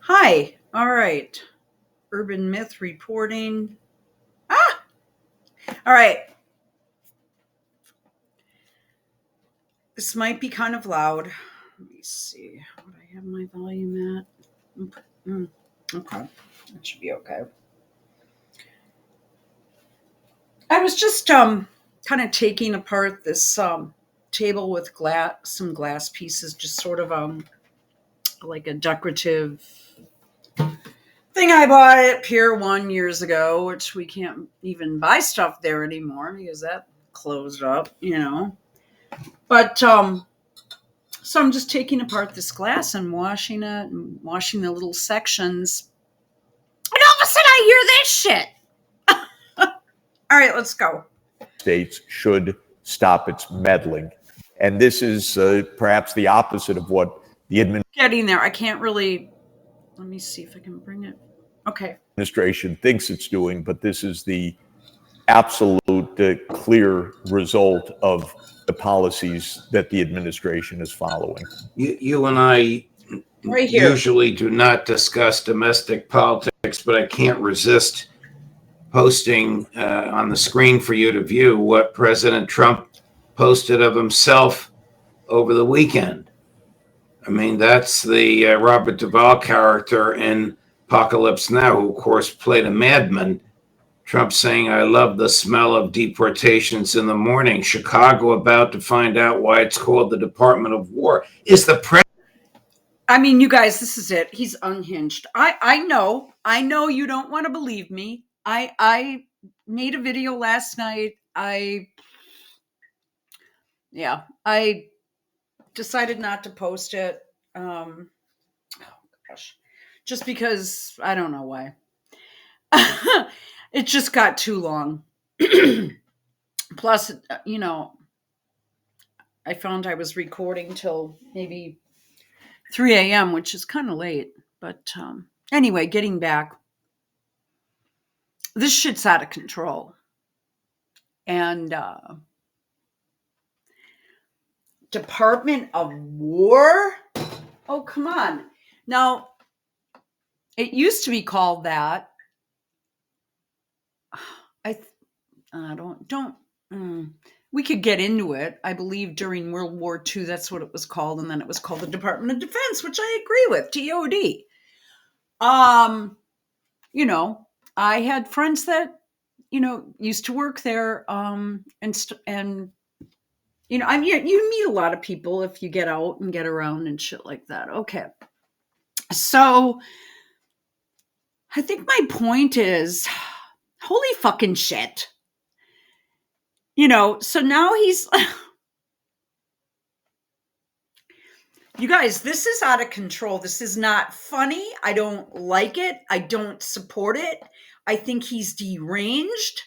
Hi. All right. Urban myth reporting. Ah. All right. This might be kind of loud. Let me see. Would I have my volume at? Okay. That should be okay. I was just kind of taking apart this table with some glass pieces, just sort of like a decorative thing I bought at Pier 1 years ago, which we can't even buy stuff there anymore because that closed up. But so I'm just taking apart this glass and washing it and washing the little sections. And all of a sudden I hear this shit. All right, let's go. States should stop its meddling. And this is perhaps the opposite of what the Getting there. I can't really. Let me see if I can bring it. Okay. administration thinks it's doing, but this is the absolute clear result of the policies that the administration is following. You and I Right here. usually do not discuss domestic politics, but I can't resist posting on the screen for you to view what President Trump posted of himself over the weekend. I mean, that's the Robert Duvall character in Apocalypse Now, who, of course, played a madman. Trump saying, "I love the smell of deportations in the morning." Chicago about to find out why it's called the Department of War. Is the president? I mean, you guys, this is it. He's unhinged. I know you don't want to believe me. I made a video last night. I decided not to post it. Oh gosh. Just because I don't know why. It just got too long. Plus, I found I was recording till maybe 3 a.m., which is kind of late. But anyway, getting back. This shit's out of control. And Department of War? Oh, come on. Now, it used to be called that. We could get into it. I believe during World War II, that's what it was called. And then it was called the Department of Defense, which I agree with, DOD. I had friends that, used to work there. You meet a lot of people if you get out and get around and shit like that. Okay. So I think my point is, holy fucking shit. So now he's, you guys, this is out of control. This is not funny. I don't like it. I don't support it. I think he's deranged.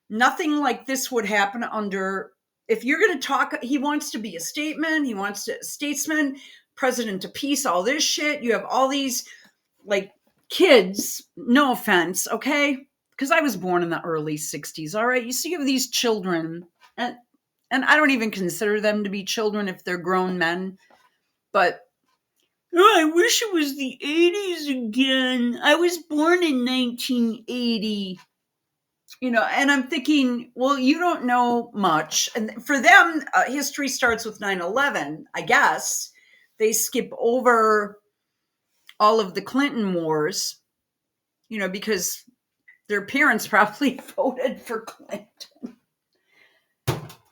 Nothing like this would happen under, if you're going to talk, he wants to be a statesman, president of peace, all this shit. You have all these like kids, no offense, okay? Because I was born in the early 60s, all right? You see, you have these children, and I don't even consider them to be children if they're grown men, but I wish it was the 80s again. I was born in 1980. And I'm thinking, well, you don't know much. And for them, history starts with 9/11, I guess. They skip over all of the Clinton wars, because their parents probably voted for Clinton.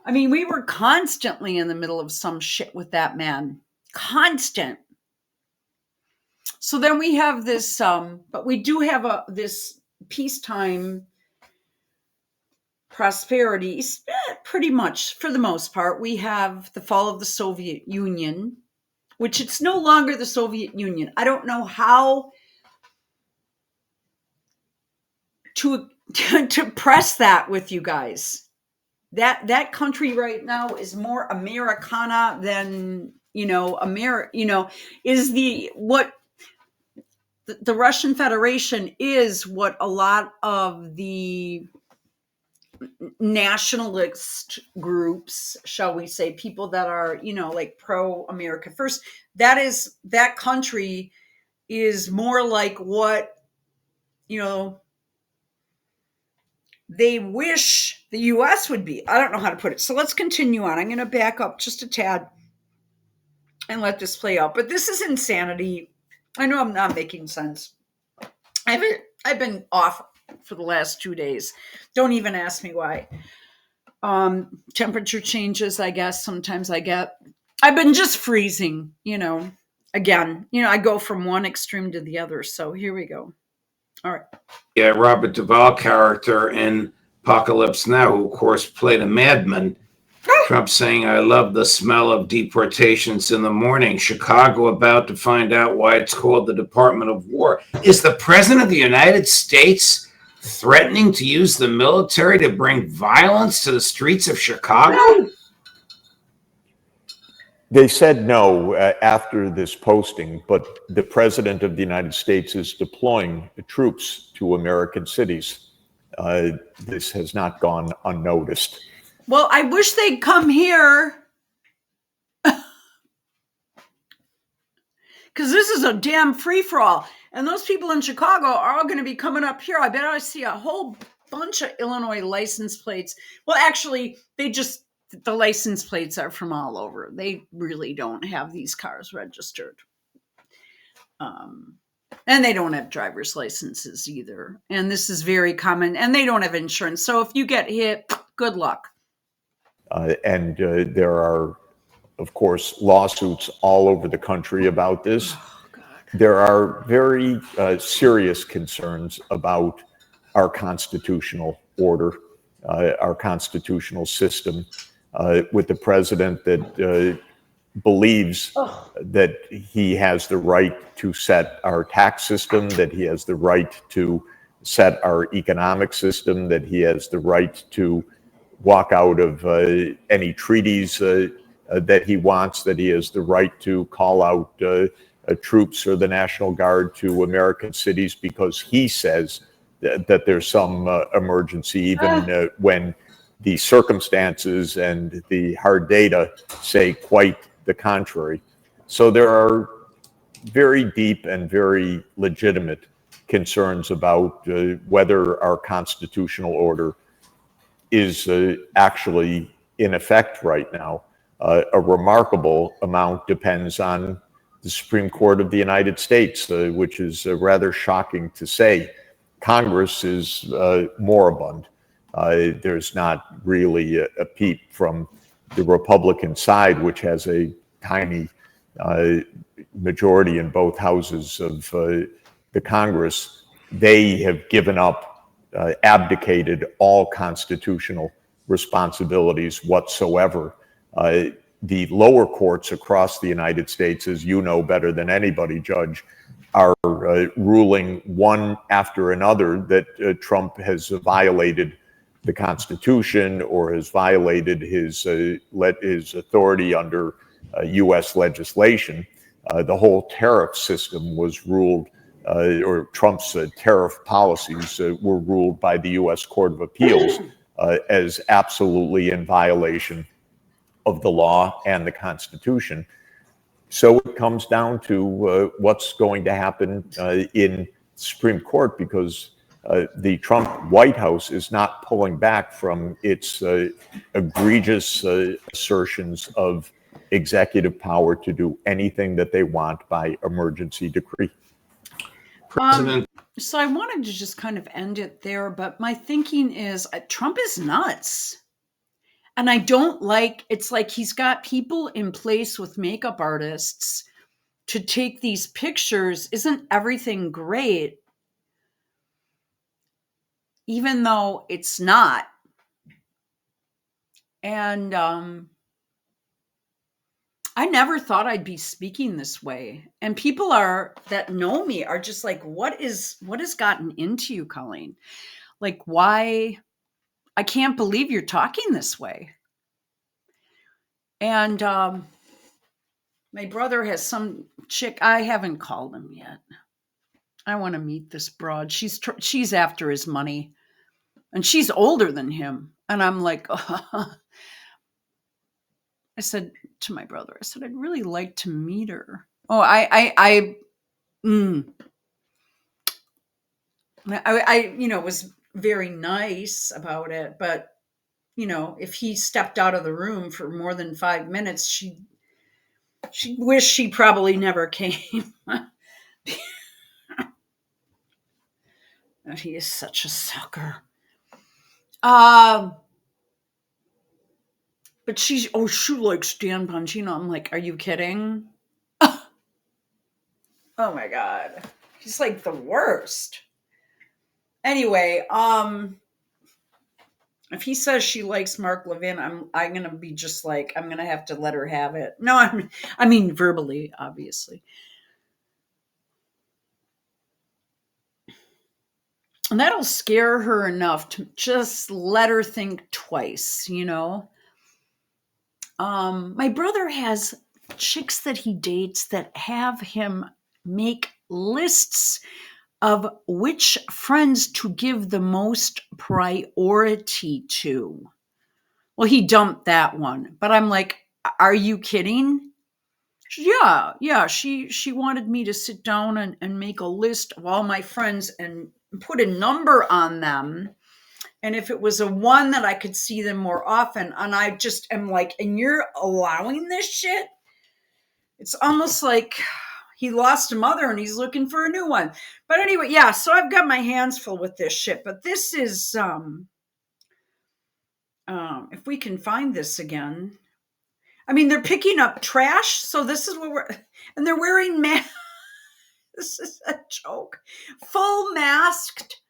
I mean, we were constantly in the middle of some shit with that man. Constant. So then we have this, but we do have this peacetime prosperity, pretty much for the most part. We have the fall of the Soviet Union, which it's no longer the Soviet Union. I don't know how to press that with you guys. That country right now is more Americana than, is the Russian Federation is what a lot of the nationalist groups, shall we say, people that are, like pro-America first, that country is more like what, they wish the US would be. I don't know how to put it. So let's continue on. I'm going to back up just a tad and let this play out. But this is insanity. I know I'm not making sense. I've been off for the last 2 days. Don't even ask me why. Temperature changes, I guess. Sometimes I've been just freezing, again, I go from one extreme to the other. So here we go. All right. Yeah, Robert Duvall character in Apocalypse Now, who of course played a madman. Trump saying, I love the smell of deportations in the morning. Chicago about to find out why it's called the Department of War. Is the President of the United States threatening to use the military to bring violence to the streets of Chicago? They said no after this posting, but the President of the United States is deploying troops to American cities. This has not gone unnoticed. Well, I wish they'd come here, because this is a damn free-for-all. And those people in Chicago are all going to be coming up here. I bet I see a whole bunch of Illinois license plates. Well, actually, the license plates are from all over. They really don't have these cars registered. And they don't have driver's licenses either. And this is very common. And they don't have insurance. So if you get hit, good luck. And there are, of course, lawsuits all over the country about this. Oh, God. There are very serious concerns about our constitutional order, our constitutional system, with the president that believes that he has the right to set our tax system, that he has the right to set our economic system, that he has the right to walk out of any treaties that he wants, that he has the right to call out troops or the National Guard to American cities because he says that there's some emergency, even when the circumstances and the hard data say quite the contrary. So there are very deep and very legitimate concerns about whether our constitutional order is actually in effect right now. A remarkable amount depends on the Supreme Court of the United States, which is rather shocking to say. Congress is moribund. There's not really a peep from the Republican side, which has a tiny majority in both houses of the Congress. They have given up, abdicated all constitutional responsibilities whatsoever. The lower courts across the United States, as you know better than anybody, Judge, are ruling one after another that Trump has violated the Constitution or has violated his authority under U.S. legislation. The whole tariff system was ruled, or Trump's tariff policies were ruled by the U.S. Court of Appeals as absolutely in violation of the law and the Constitution. So it comes down to what's going to happen in Supreme Court, because the Trump White House is not pulling back from its egregious assertions of executive power to do anything that they want by emergency decree. So I wanted to just kind of end it there, but my thinking is Trump is nuts. And I don't it's like he's got people in place with makeup artists to take these pictures. Isn't everything great? Even though it's not. And I never thought I'd be speaking this way. And people that know me are just like, what has gotten into you, Colleen? Like, why? I can't believe you're talking this way. And my brother has some chick. I haven't called him yet. I want to meet this broad. She's after his money, and she's older than him. And I'm like, I said to my brother, I said, I'd really like to meet her. Oh, I Mm. Was very nice about it, but if he stepped out of the room for more than 5 minutes, she wished she probably never came. He is such a sucker. But she likes Dan Bongino. I'm like, are you kidding? Oh my god, he's like the worst. Anyway, if he says she likes Mark Levin, I'm gonna be just like, I'm gonna have to let her have it. No, I mean verbally, obviously. And that'll scare her enough to just let her think twice, My brother has chicks that he dates that have him make lists of which friends to give the most priority to. Well, he dumped that one, but I'm like, are you kidding? Yeah. She wanted me to sit down and make a list of all my friends and put a number on them. And if it was a one that I could see them more often, and I just am like, and you're allowing this shit? It's almost like he lost a mother and he's looking for a new one. But anyway, yeah, so I've got my hands full with this shit. But this is if we can find this again. I mean, they're picking up trash, so this is what and they're wearing masks. This is a joke. Full masked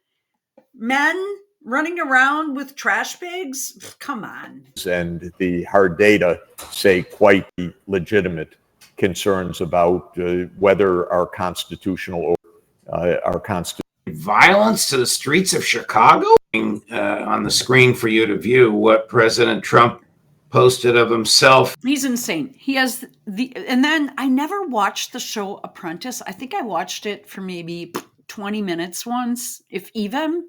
men running around with trash bags? Come on. And the hard data say quite legitimate concerns about whether our constitutional violence to the streets of Chicago. On the screen for you to view what President Trump posted of himself. He's insane. He has and then I never watched the show Apprentice. I think I watched it for maybe 20 minutes once, if even.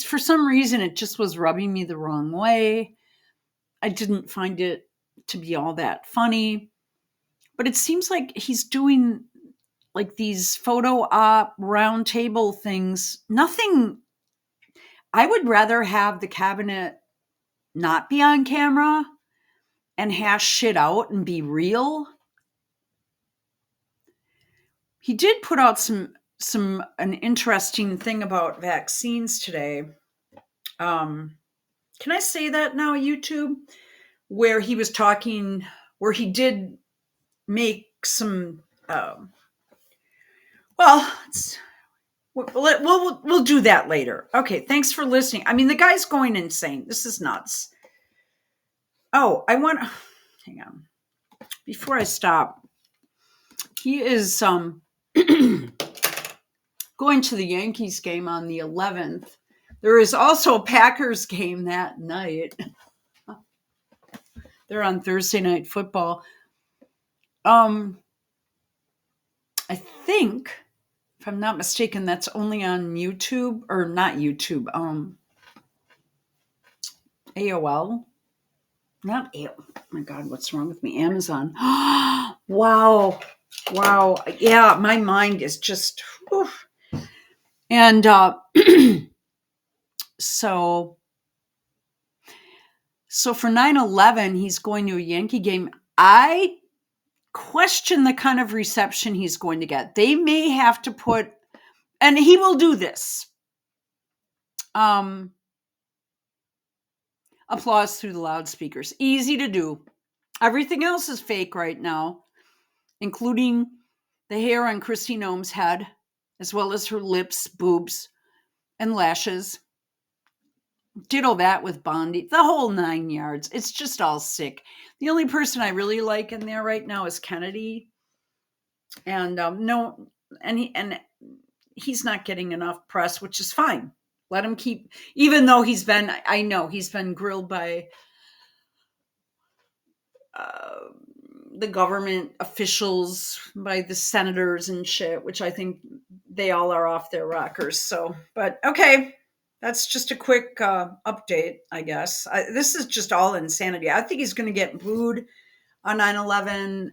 For some reason, it just was rubbing me the wrong way. I didn't find it to be all that funny. But it seems like he's doing like these photo op round table things. Nothing. I would rather have the cabinet not be on camera and hash shit out and be real. He did put out an interesting thing about vaccines today. Can I say that now, YouTube? Where he was talking, where he did make some. We'll do that later. Okay, thanks for listening. I mean, the guy's going insane. This is nuts. Oh, hang on. Before I stop, he is going to the Yankees game on the 11th. There is also a Packers game that night. They're on Thursday Night Football. I think, if I'm not mistaken, that's only on YouTube, or not YouTube. AOL. Not AOL. Oh my God, what's wrong with me? Amazon. Wow. Yeah, my mind is just. Oof. And so for 9/11, he's going to a Yankee game. I question the kind of reception he's going to get. They may have to put, and he will do this, applause through the loudspeakers. Easy to do. Everything else is fake right now, including the hair on Kristi Noem's head, as well as her lips, boobs, and lashes. Ditto that with Bondi, the whole 9 yards. It's just all sick. The only person I really like in there right now is Kennedy. And he's not getting enough press, which is fine. Let him keep, even though I know he's been grilled by the government officials, by the senators and shit, which I think they all are off their rockers. So, but okay. That's just a quick update, I guess. This is just all insanity. I think he's going to get booed on 9/11.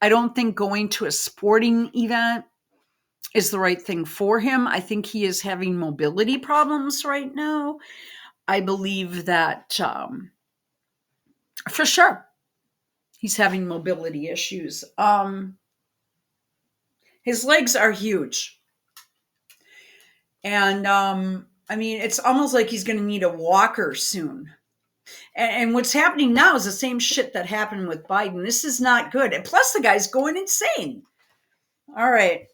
I don't think going to a sporting event is the right thing for him. I think he is having mobility problems right now. I believe that for sure he's having mobility issues. His legs are huge. And I mean, it's almost like he's going to need a walker soon. And what's happening now is the same shit that happened with Biden. This is not good. And plus, the guy's going insane. All right.